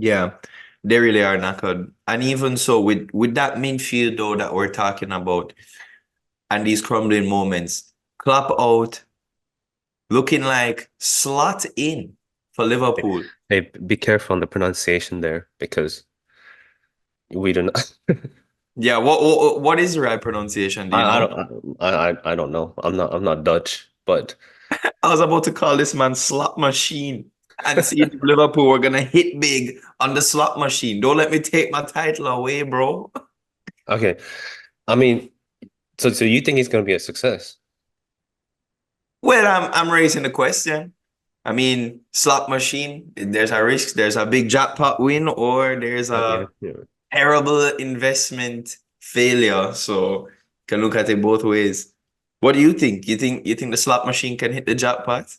Yeah, they really are knackered. And even so, with that midfield though that we're talking about and these crumbling moments, Klopp out, looking like slot in for Liverpool. Hey, be careful on the pronunciation there because we don't. Yeah, what is the right pronunciation? Do you I know? don't I don't know. I'm not Dutch, but I was about to call this man slot machine and see if Liverpool were gonna hit big on the slot machine. Don't let me take my title away, bro. okay. I mean, so you think he's going to be a success? Well, I'm raising the question. I mean, slot machine, there's a risk, there's a big jackpot win, or there's Yeah, a yeah. terrible investment failure. So you can look at it both ways. What do you think? You think the slot machine can hit the jackpot?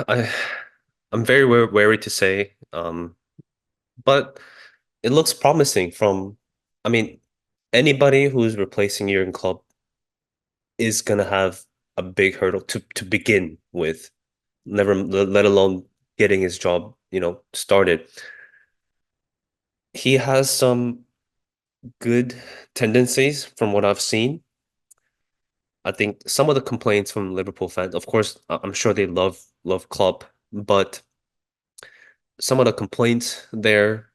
I I'm very wary to say, but it looks promising from. I mean, anybody who's replacing Jurgen Klopp is gonna have a big hurdle to begin with, never let alone getting his job, started. He has some good tendencies from what I've seen. I think some of the complaints from Liverpool fans, of course, I'm sure they love Klopp, but some of the complaints there,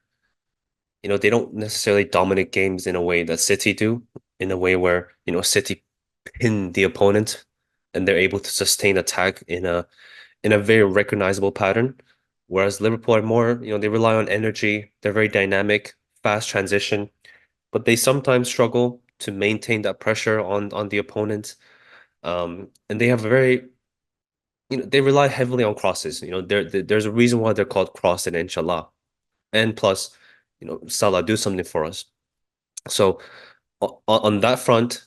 they don't necessarily dominate games in a way that City do, in a way where, City pin the opponent and they're able to sustain attack in a very recognizable pattern. Whereas Liverpool are more, they rely on energy, they're very dynamic, fast transition, but they sometimes struggle to maintain that pressure on the opponent. And they have a very, they rely heavily on crosses. There's a reason why they're called cross and inshallah. And plus, Salah do something for us. So on that front,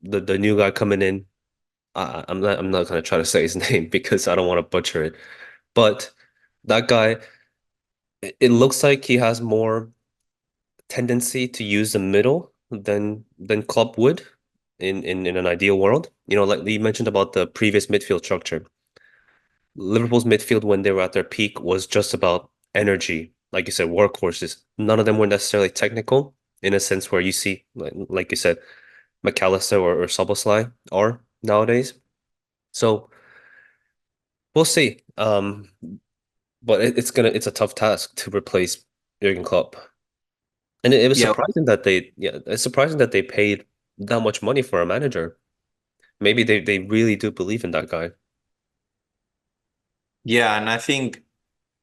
the new guy coming in, I'm not gonna try to say his name because I don't want to butcher it. But that guy, it looks like he has more tendency to use the middle than Klopp would in an ideal world. Like you mentioned about the previous midfield structure. Liverpool's midfield when they were at their peak was just about energy, like you said, workhorses. None of them were necessarily technical in a sense where you see, like you said, McAllister or Szoboszlai are nowadays. So we'll see. But it's a tough task to replace Jurgen Klopp. And it was Yeah, surprising that it's surprising that they paid that much money for a manager. Maybe they really do believe in that guy. yeah, and I think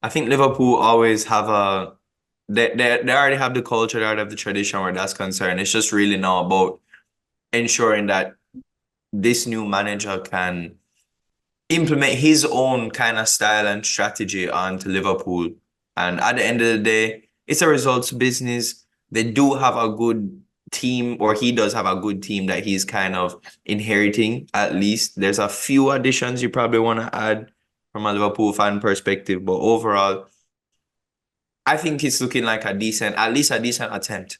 Liverpool always have they already have the culture, they already have the tradition where that's concerned. It's just really now about ensuring that this new manager can implement his own kind of style and strategy onto Liverpool. And at the end of the day, it's a results business. They do have a good team, or he does have a good team that he's kind of inheriting, at least. There's a few additions you probably want to add from a Liverpool fan perspective, but overall, I think it's looking like at least a decent attempt.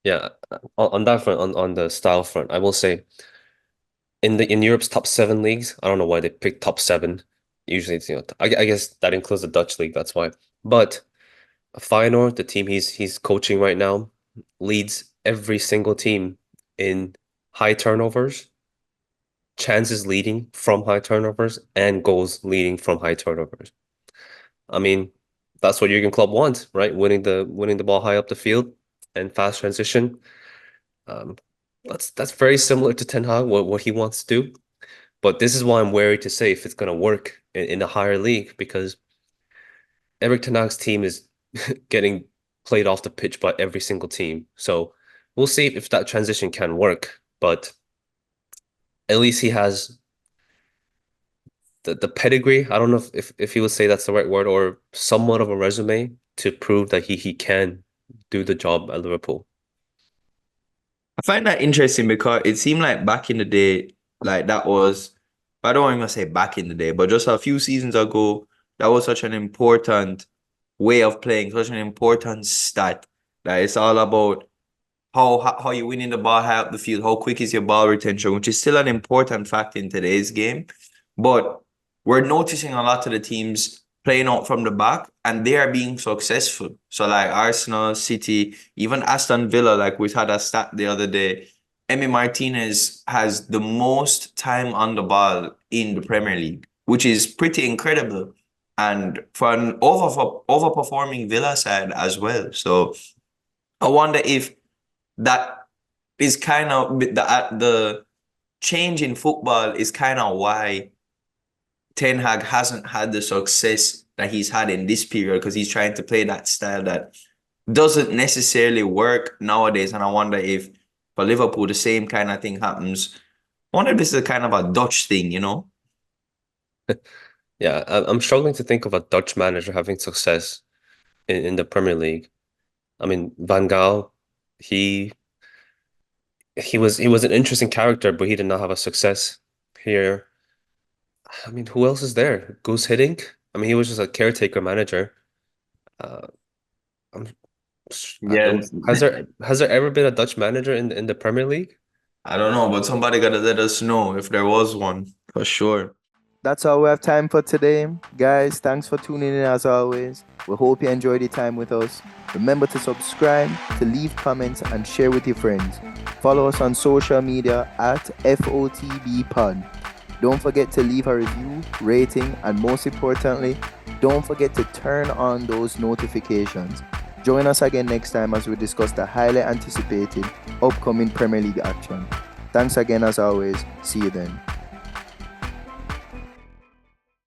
Yeah, on that front, on the style front, I will say in Europe's top seven leagues, I don't know why they picked top seven. Usually, it's, I guess that includes the Dutch league. That's why. But Feyenoord, the team he's coaching right now, leads every single team in high turnovers, chances leading from high turnovers, and goals leading from high turnovers. I mean, that's what Jurgen Klopp wants, right? Winning the ball high up the field and fast transition. Um, that's very similar to Ten Hag, what he wants to do. But this is why I'm wary to say if it's going to work in a higher league because Eric Ten Hag's team is getting played off the pitch by every single team. So we'll see if that transition can work. But at least he has the pedigree. I don't know if he would say that's the right word or somewhat of a resume to prove that he can do the job at Liverpool. I find that interesting because it seemed like back in the day, like that was, I don't want to say back in the day, but just a few seasons ago, that was such an important way of playing, such an important stat. That it's all about how you winning the ball high up the field, how quick is your ball retention, which is still an important fact in today's game. But we're noticing a lot of the teams playing out from the back and they are being successful. So like Arsenal, City, even Aston Villa, like we had a stat the other day, Emi Martinez has the most time on the ball in the Premier League, which is pretty incredible. And for an overperforming Villa side as well. So I wonder if that is kind of the change in football is kind of why Ten Hag hasn't had the success that he's had in this period because he's trying to play that style that doesn't necessarily work nowadays. And I wonder if for Liverpool the same kind of thing happens. I wonder if this is a kind of a Dutch thing, you know? Yeah, I'm struggling to think of a Dutch manager having success in the Premier League. I mean, Van Gaal, he he was an interesting character, but he did not have a success here. I mean, who else is there? Goose Hiddink? I mean, he was just a caretaker manager. Uh, I'm, I Yeah, don't, has there ever been a Dutch manager in the Premier League? I don't know, but somebody gotta let us know if there was one for sure. That's all we have time for today. Guys, thanks for tuning in as always. We hope you enjoyed your time with us. Remember to subscribe, to leave comments, and share with your friends. Follow us on social media at FOTBpod. Don't forget to leave a review, rating, and most importantly, don't forget to turn on those notifications. Join us again next time as we discuss the highly anticipated upcoming Premier League action. Thanks again as always. See you then.